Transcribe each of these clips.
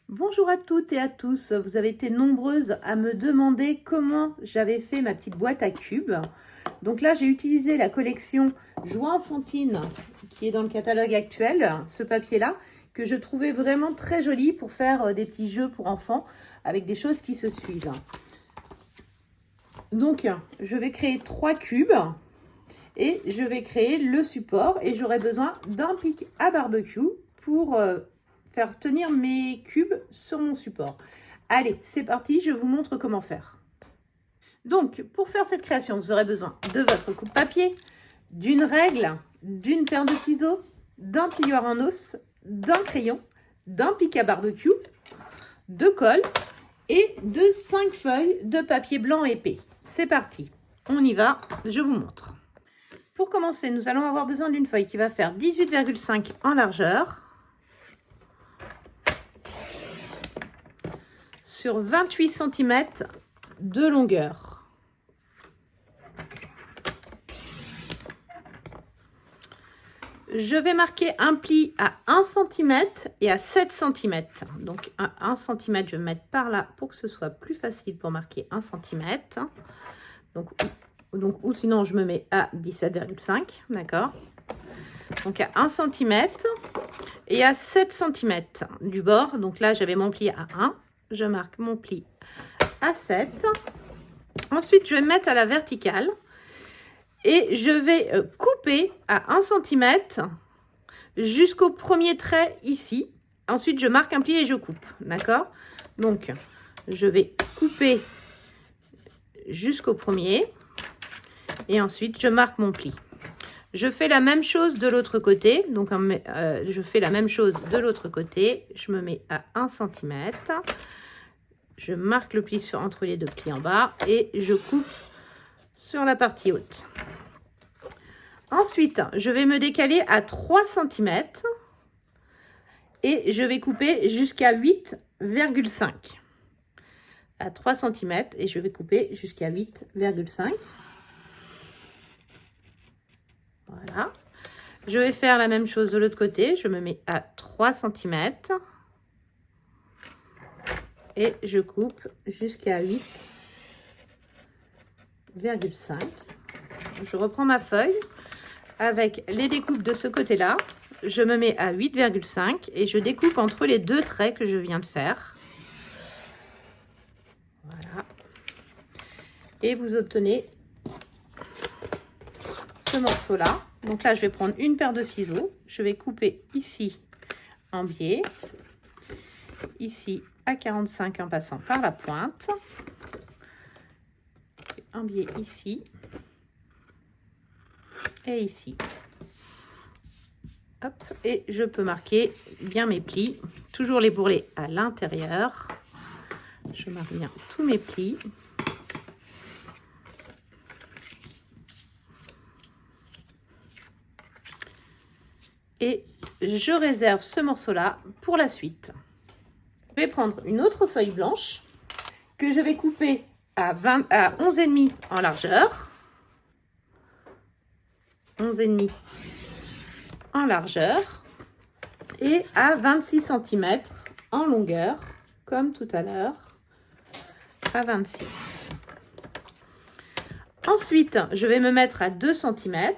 Bonjour à toutes et à tous, vous avez été nombreuses à me demander comment j'avais fait ma petite boîte à cubes. Donc là j'ai utilisé la collection Joie enfantine qui est dans le catalogue actuel, ce papier là, que je trouvais vraiment très joli pour faire des petits jeux pour enfants avec des choses qui se suivent. Donc je vais créer 3 cubes et je vais créer le support et j'aurai besoin d'un pic à barbecue pour faire tenir mes cubes sur mon support. Allez, c'est parti, je vous montre comment faire. Donc, pour faire cette création, vous aurez besoin de votre coupe papier, d'une règle, d'une paire de ciseaux, d'un plioir en os, d'un crayon, d'un pic à barbecue, de colle et de 5 feuilles de papier blanc épais. C'est parti, on y va, je vous montre. Pour commencer, nous allons avoir besoin d'une feuille qui va faire 18,5 en largeur sur 28 cm de longueur. Je vais marquer un pli à 1 cm et à 7 cm. Donc à 1 cm, je vais me mettre par là pour que ce soit plus facile pour marquer 1 cm. Ou sinon je me mets à 17,5, d'accord. Donc à 1 cm et à 7 cm du bord. Donc là j'avais mon pli à 1, je marque mon pli à 7. Ensuite je vais me mettre à la verticale et je vais couper à 1 cm jusqu'au premier trait ici. Ensuite je marque un pli et je coupe, d'accord. Donc je vais couper jusqu'au premier et ensuite je marque mon pli. Je fais la même chose de l'autre côté, donc je fais la même chose de l'autre côté, je me mets à 1 cm, je marque le pli entre les deux plis en bas et je coupe sur la partie haute. Ensuite, je vais me décaler à 3 cm et je vais couper jusqu'à 8,5. À 3 cm et je vais couper jusqu'à 8,5. Voilà. Je vais faire la même chose de l'autre côté. Je me mets à 3 cm et je coupe jusqu'à 8,5. Je reprends ma feuille avec les découpes de ce côté-là. Je me mets à 8,5 et je découpe entre les deux traits que je viens de faire. Voilà. Et vous obtenez ce morceau-là. Donc là, je vais prendre une paire de ciseaux. Je vais couper ici en biais, ici à 45 en passant par la pointe, un biais ici et ici. Hop, et je peux marquer bien mes plis, toujours les bourrelets à l'intérieur. Je marque bien tous mes plis. Et je réserve ce morceau-là pour la suite. Je vais prendre une autre feuille blanche que je vais couper à 11,5 en largeur. 11,5 en largeur et à 26 cm en longueur, comme tout à l'heure, à 26. Ensuite, je vais me mettre à 2 cm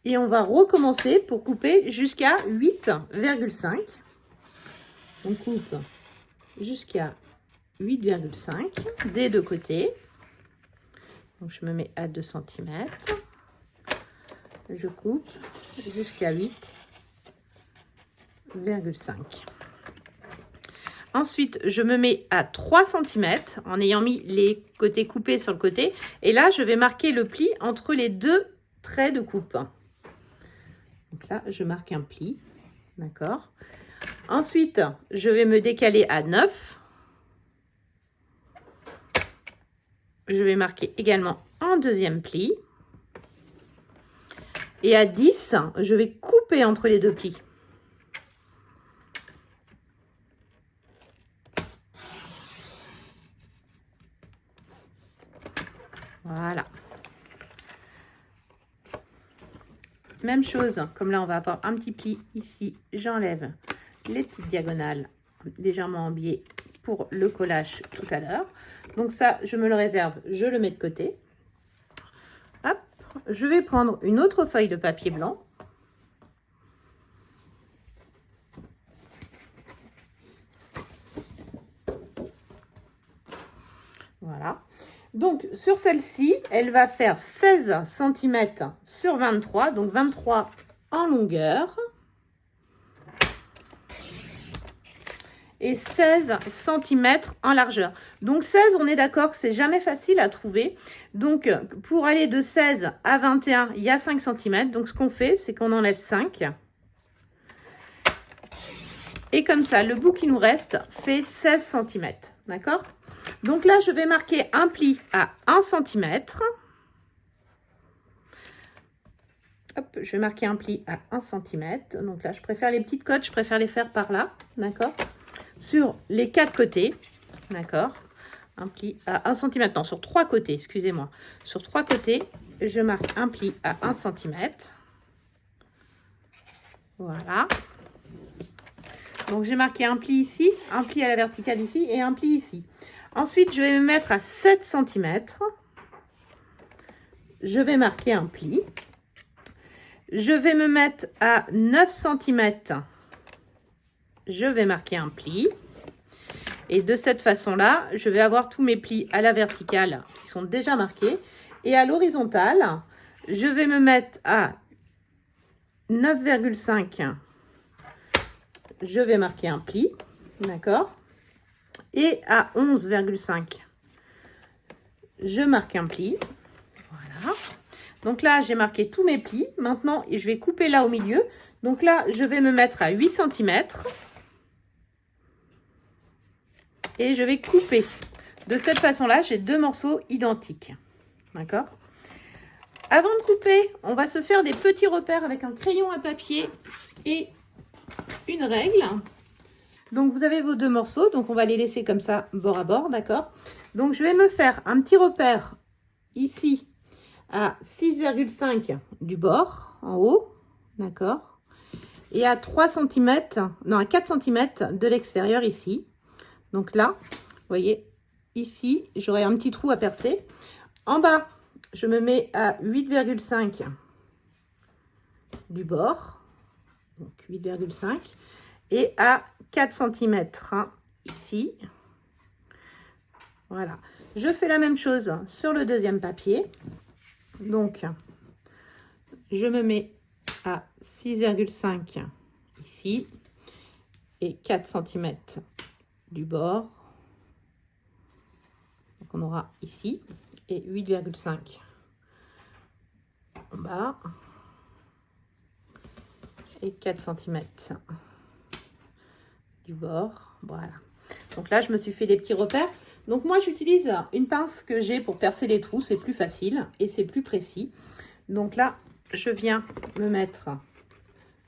et on va recommencer pour couper jusqu'à 8,5. On coupe jusqu'à 8,5 des deux côtés. Donc je me mets à 2 cm. Je coupe jusqu'à 8,5. Ensuite, je me mets à 3 cm en ayant mis les côtés coupés sur le côté. Et là, je vais marquer le pli entre les deux traits de coupe. Donc là, je marque un pli. D'accord. Ensuite, je vais me décaler à 9. Je vais marquer également un deuxième pli. Et à 10, je vais couper entre les deux plis. Voilà. Même chose, comme là on va avoir un petit pli ici, j'enlève les petites diagonales légèrement en biais pour le collage tout à l'heure. Donc ça, je me le réserve, je le mets de côté. Hop, je vais prendre une autre feuille de papier blanc. Voilà. Donc, sur celle-ci, elle va faire 16 cm sur 23, donc 23 en longueur. Et 16 cm en largeur. Donc 16, on est d'accord que c'est jamais facile à trouver. Donc, pour aller de 16 à 21, il y a 5 cm. Donc, ce qu'on fait, c'est qu'on enlève 5. Et comme ça, le bout qui nous reste fait 16 cm. D'accord? Donc là, je vais marquer un pli à 1 cm. Hop, je vais marquer un pli à 1 cm. Donc là, je préfère les petites cotes, je préfère les faire par là. D'accord? Sur les 4 côtés. D'accord? Un pli à 1 cm. Non, sur 3 côtés, excusez-moi. Sur 3 côtés, je marque un pli à 1 cm. Voilà. Donc, j'ai marqué un pli ici, un pli à la verticale ici et un pli ici. Ensuite, je vais me mettre à 7 cm. Je vais marquer un pli. Je vais me mettre à 9 cm. Je vais marquer un pli. Et de cette façon-là, je vais avoir tous mes plis à la verticale qui sont déjà marqués. Et à l'horizontale, je vais me mettre à 9,5. Je vais marquer un pli. D'accord? Et à 11,5, je marque un pli. Voilà. Donc là, j'ai marqué tous mes plis. Maintenant, je vais couper là au milieu. Donc là, je vais me mettre à 8 cm. Et je vais couper. De cette façon-là, j'ai deux morceaux identiques. D'accord? Avant de couper, on va se faire des petits repères avec un crayon à papier et une règle. Donc, vous avez vos deux morceaux. Donc, on va les laisser comme ça, bord à bord. D'accord? Donc, je vais me faire un petit repère ici à 6,5 du bord, en haut. D'accord? Et à 3 cm, non, à 4 cm de l'extérieur ici. Donc là, vous voyez, ici, j'aurai un petit trou à percer. En bas, je me mets à 8,5 du bord. Donc 8,5. Et à 4 cm ici. Voilà. Je fais la même chose sur le deuxième papier. Donc, je me mets à 6,5 ici. Et 4 cm du bord. Donc, on aura ici. Et 8,5 en bas. Et 4 cm du bord. Voilà. Donc là, je me suis fait des petits repères. Donc moi, j'utilise une pince que j'ai pour percer les trous. C'est plus facile et c'est plus précis. Donc là, je viens me mettre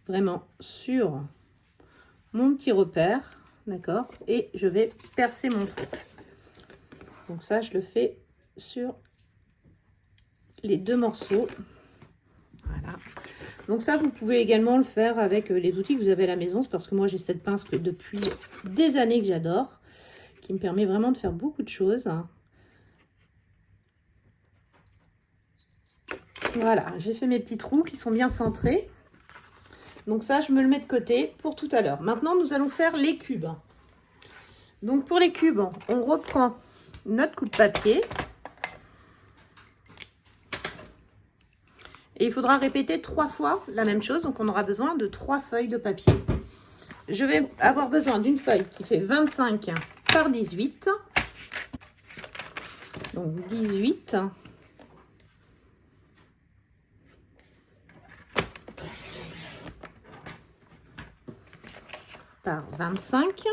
vraiment sur mon petit repère. D'accord? Et je vais percer mon trou. Donc ça, je le fais sur les deux morceaux. Voilà. Donc ça, vous pouvez également le faire avec les outils que vous avez à la maison. C'est parce que moi, j'ai cette pince que depuis des années que j'adore, qui me permet vraiment de faire beaucoup de choses. Voilà, j'ai fait mes petits trous qui sont bien centrés. Donc ça, je me le mets de côté pour tout à l'heure. Maintenant, nous allons faire les cubes. Donc pour les cubes, on reprend notre coup de papier. Et il faudra répéter 3 fois la même chose. Donc, on aura besoin de 3 feuilles de papier. Je vais avoir besoin d'une feuille qui fait 25 par 18. Donc, 18 par 25.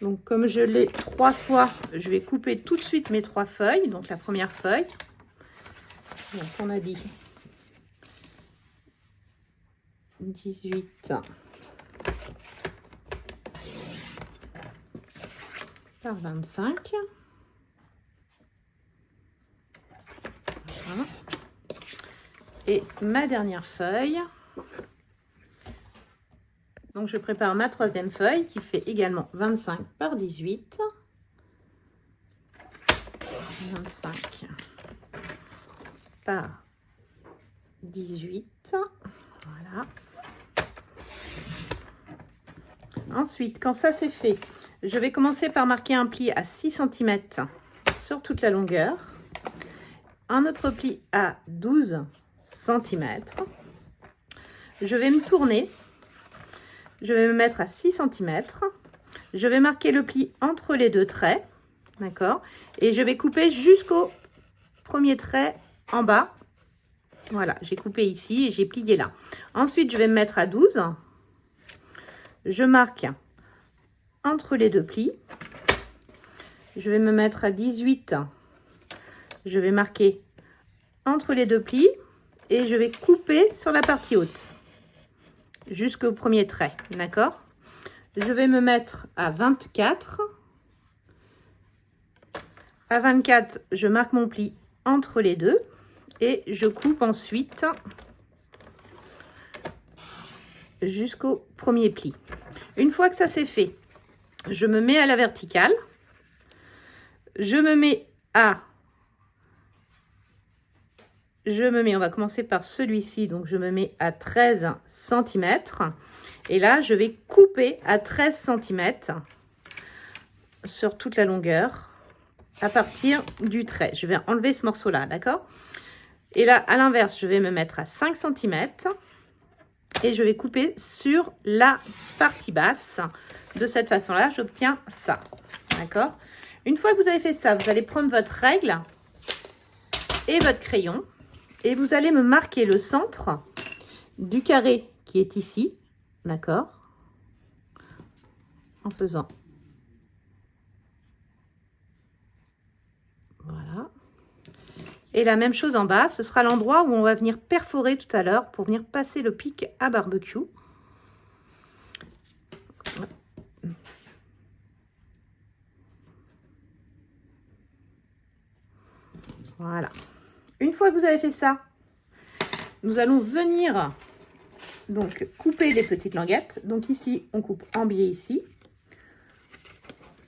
Donc, comme je l'ai 3 fois, je vais couper tout de suite mes 3 feuilles. Donc, la première feuille. Donc, on a dit 18 par 25. Voilà. Et ma dernière feuille. Donc, je prépare ma troisième feuille qui fait également 25 par 18. 25 par 18. Voilà. Ensuite, quand ça c'est fait, je vais commencer par marquer un pli à 6 cm sur toute la longueur. Un autre pli à 12 cm. Je vais me tourner. Je vais me mettre à 6 cm. Je vais marquer le pli entre les deux traits. D'accord? Et je vais couper jusqu'au premier trait en bas. Voilà, j'ai coupé ici et j'ai plié là. Ensuite, je vais me mettre à 12. Je marque entre les deux plis. Je vais me mettre à 18. Je vais marquer entre les deux plis et je vais couper sur la partie haute jusqu'au premier trait. D'accord? Je vais me mettre à 24. À 24, je marque mon pli entre les deux et je coupe ensuite jusqu'au premier pli. Une fois que ça c'est fait, je me mets à la verticale. On va commencer par celui-ci, donc je me mets à 13 cm. Et là, je vais couper à 13 cm sur toute la longueur à partir du trait. Je vais enlever ce morceau-là, d'accord? Et là, à l'inverse, je vais me mettre à 5 cm et je vais couper sur la partie basse. De cette façon-là, j'obtiens ça, d'accord? Une fois que vous avez fait ça, vous allez prendre votre règle et votre crayon et vous allez me marquer le centre du carré qui est ici, d'accord? En faisant voilà. Et la même chose en bas, ce sera l'endroit où on va venir perforer tout à l'heure pour venir passer le pic à barbecue. Voilà. Une fois que vous avez fait ça, nous allons venir donc couper les petites languettes. Donc ici, on coupe en biais ici.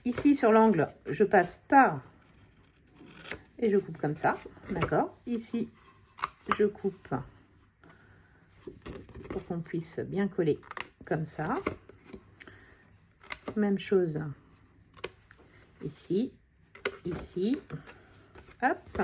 Ici, sur l'angle, je passe par et je coupe comme ça. D'accord? Ici, je coupe pour qu'on puisse bien coller comme ça. Même chose ici, ici. Hop.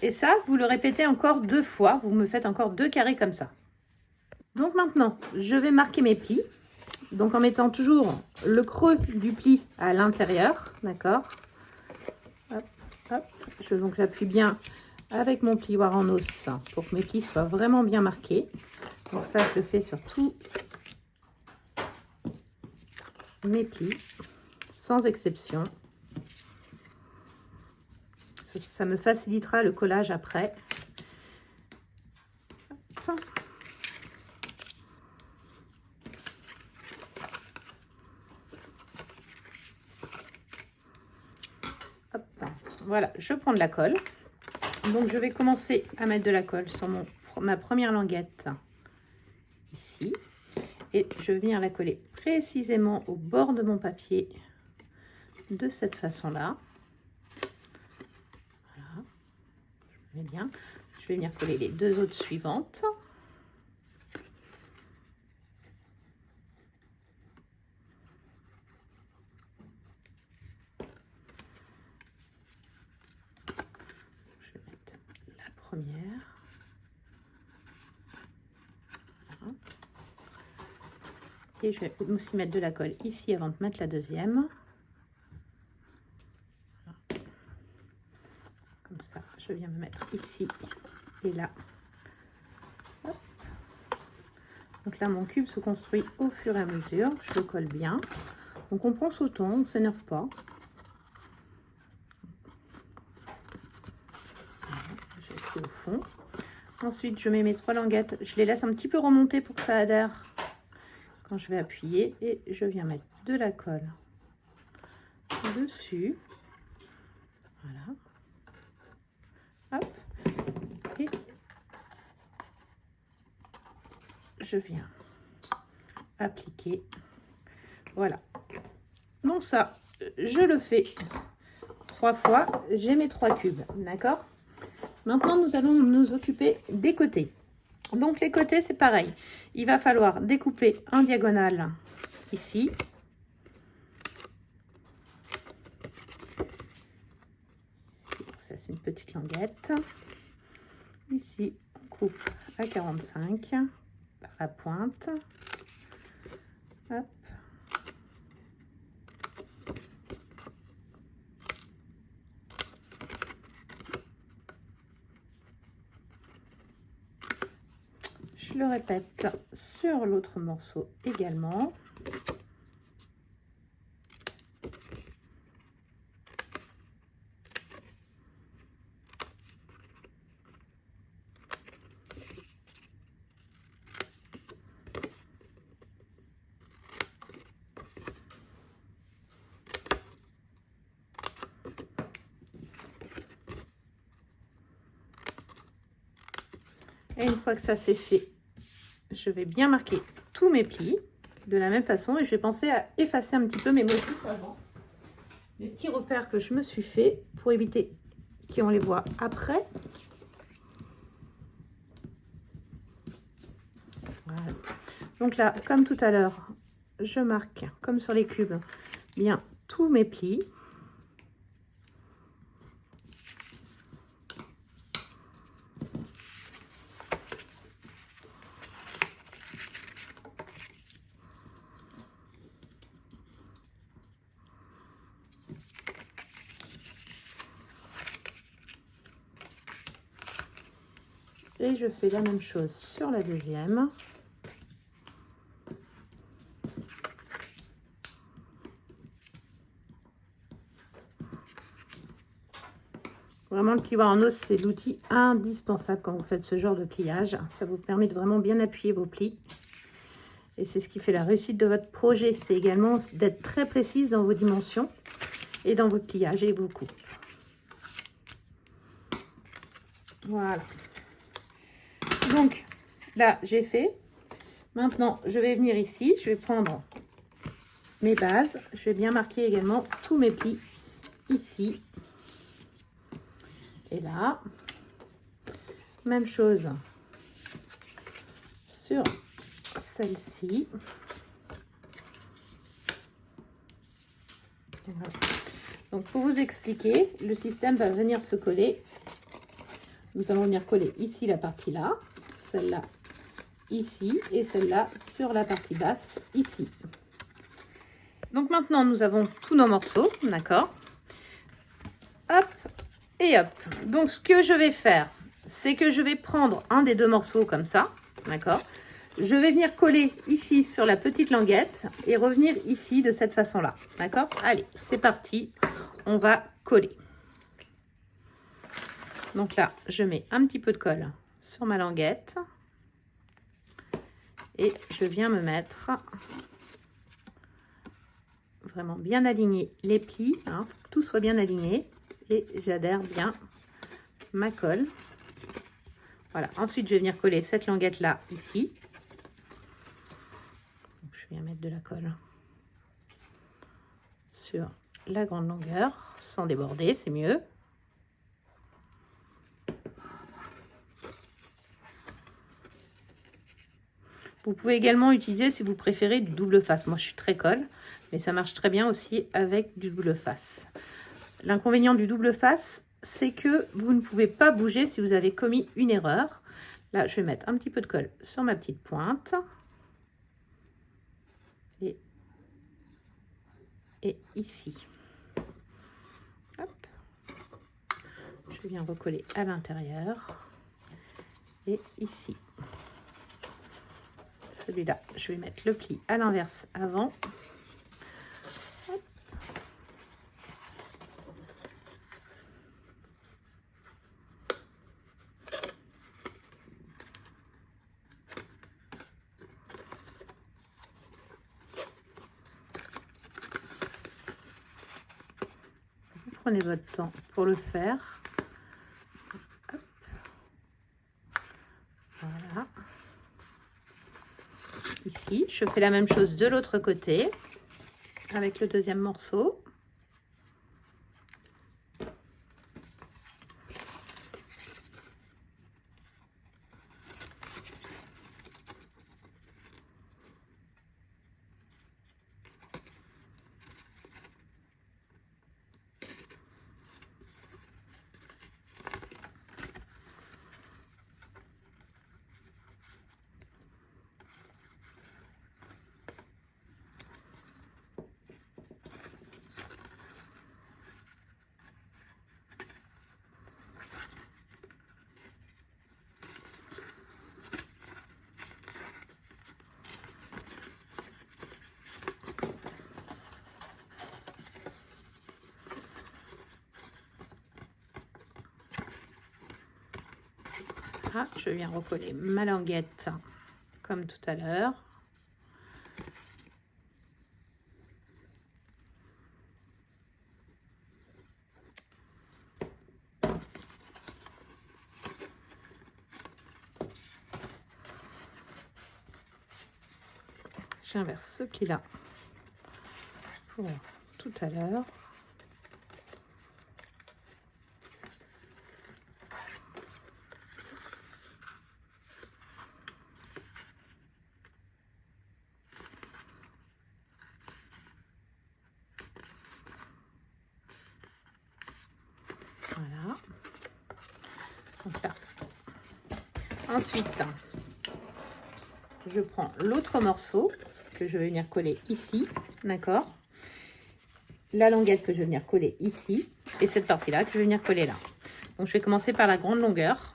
Et ça, vous le répétez encore 2 fois. Vous me faites encore 2 carrés comme ça. Donc maintenant, je vais marquer mes plis. Donc en mettant toujours le creux du pli à l'intérieur. D'accord? Hop, hop. Donc j'appuie bien avec mon plioir en os pour que mes plis soient vraiment bien marqués. Donc ça, je le fais sur tous mes plis, sans exception. Ça me facilitera le collage après. Hop. Hop. Voilà, je prends de la colle. Donc je vais commencer à mettre de la colle sur ma première languette ici. Et je vais venir la coller précisément au bord de mon papier de cette façon-là. Voilà. Je mets bien. Je vais venir coller les 2 autres suivantes. Je vais mettre la première. Voilà. Et je vais aussi mettre de la colle ici avant de mettre la deuxième. Voilà. Comme ça, je viens me mettre ici et là. Hop. Donc là, mon cube se construit au fur et à mesure. Je le colle bien. Donc on prend son temps, on ne s'énerve pas. Voilà, j'ai fait au fond. Ensuite, je mets mes 3 languettes. Je les laisse un petit peu remonter pour que ça adhère quand je vais appuyer. Et je viens mettre de la colle dessus. Voilà. Hop. Et je viens appliquer. Voilà. Donc ça, je le fais 3 fois. J'ai mes 3 cubes. D'accord? Maintenant, nous allons nous occuper des côtés. Donc, les côtés, c'est pareil. Il va falloir découper en diagonale ici. Ça, c'est une petite languette. Ici, on coupe à 45 par la pointe. Hop. Je le répète sur l'autre morceau également. Et une fois que ça c'est fait, je vais bien marquer tous mes plis de la même façon et je vais penser à effacer un petit peu mes motifs avant. Les petits repères que je me suis fait pour éviter qu'on les voit après. Voilà. Donc là, comme tout à l'heure, je marque, comme sur les cubes, bien tous mes plis. Et je fais la même chose sur la deuxième. Vraiment, le plioir en os, c'est l'outil indispensable quand vous faites ce genre de pliage. Ça vous permet de vraiment bien appuyer vos plis. Et c'est ce qui fait la réussite de votre projet. C'est également d'être très précise dans vos dimensions et dans votre pliage et vos coupes. Voilà. Donc, là, j'ai fait. Maintenant, je vais venir ici. Je vais prendre mes bases. Je vais bien marquer également tous mes plis ici. Et là, même chose sur celle-ci. Voilà. Donc, pour vous expliquer, le système va venir se coller. Nous allons venir coller ici la partie là, celle-là ici et celle-là sur la partie basse ici. Donc maintenant, nous avons tous nos morceaux, d'accord? Hop et hop. Donc, ce que je vais faire, c'est que je vais prendre un des deux morceaux comme ça, d'accord? Je vais venir coller ici sur la petite languette et revenir ici de cette façon-là, d'accord? Allez, c'est parti, on va coller. Donc là, je mets un petit peu de colle sur ma languette et je viens me mettre vraiment bien aligné les plis, hein, que tout soit bien aligné et j'adhère bien ma colle. Voilà, ensuite je vais venir coller cette languette là ici. Donc, je viens mettre de la colle sur la grande longueur sans déborder, c'est mieux. Vous pouvez également utiliser, si vous préférez, du double face. Moi, je suis très colle, mais ça marche très bien aussi avec du double face. L'inconvénient du double face, c'est que vous ne pouvez pas bouger si vous avez commis une erreur. Là, je vais mettre un petit peu de colle sur ma petite pointe. Et ici. Hop. Je viens recoller à l'intérieur. Et ici. Celui-là, je vais mettre le pli à l'inverse avant. Hop. prenez votre temps pour le faire. Hop. Voilà. Ici, je fais la même chose de l'autre côté avec le deuxième morceau. Ah, je viens recoller ma languette comme tout à l'heure. J'inverse ce qu'il a pour tout à l'heure. Voilà. Donc là. Ensuite, je prends l'autre morceau que je vais venir coller ici, d'accord? La languette que je vais venir coller ici et cette partie-là que je vais venir coller là. Donc, je vais commencer par la grande longueur.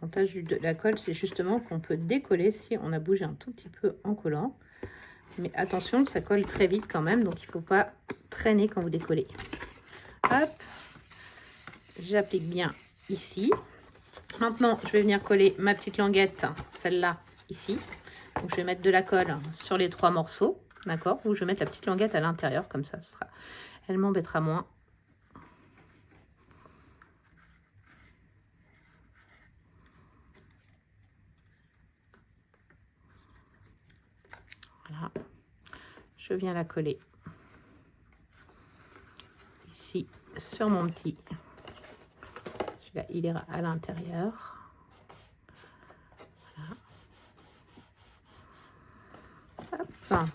L'avantage de la colle, c'est justement qu'on peut décoller si on a bougé un tout petit peu en collant. Mais attention, ça colle très vite quand même, donc il ne faut pas traîner quand vous décollez. Hop, j'applique bien ici. Maintenant, je vais venir coller ma petite languette, celle-là, ici. Donc, je vais mettre de la colle sur les 3 morceaux, d'accord? Ou je vais mettre la petite languette à l'intérieur, comme ça, elle m'embêtera moins. Voilà. Je viens la coller ici, sur mon petit. Celui-là, il ira à l'intérieur. Voilà. Hop.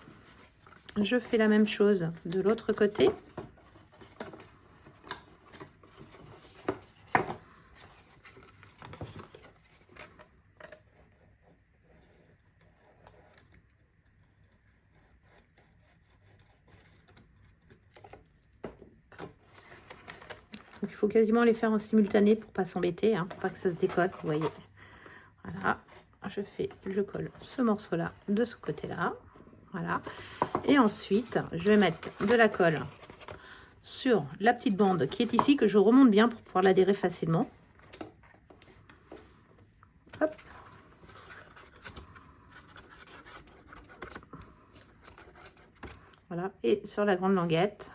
Je fais la même chose de l'autre côté. Donc, il faut quasiment les faire en simultané pour pas s'embêter, hein, pour pas que ça se décolle, vous voyez. Voilà, je colle ce morceau-là de ce côté-là. Voilà. Et ensuite, je vais mettre de la colle sur la petite bande qui est ici, que je remonte bien pour pouvoir l'adhérer facilement. Hop. Voilà, et sur la grande languette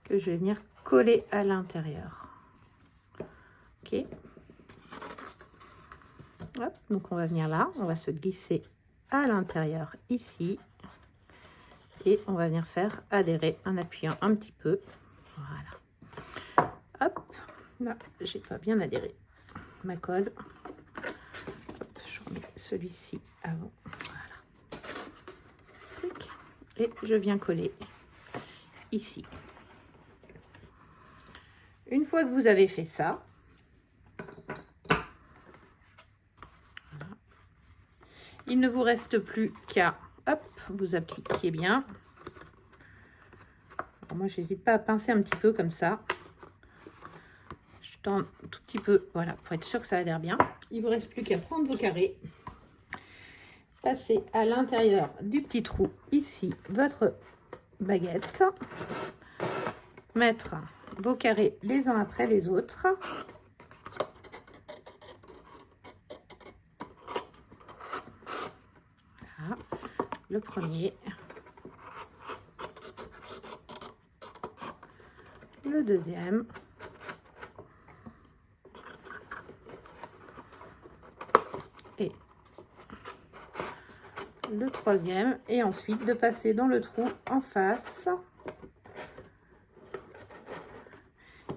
que je vais venir coller à l'intérieur. Ok. Hop, donc on va venir là, on va se glisser à l'intérieur ici et on va venir faire adhérer en appuyant un petit peu. Voilà. Hop, là j'ai pas bien adhéré ma colle. Hop, je remets celui-ci avant. Voilà. Et je viens coller ici. Une fois que vous avez fait ça, voilà, il ne vous reste plus qu'à, hop, vous appliquer bien. Alors moi, j'hésite pas à pincer un petit peu comme ça. tends un tout petit peu, voilà, pour être sûr que ça adhère bien. Il vous reste plus qu'à prendre vos carrés, passer à l'intérieur du petit trou ici votre baguette, mettre vos carrés les uns après les autres. Voilà, le premier, le deuxième, et le troisième, et ensuite de passer dans le trou en face.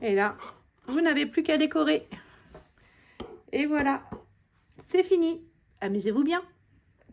Et là, vous n'avez plus qu'à décorer. Et voilà, c'est fini. Amusez-vous bien.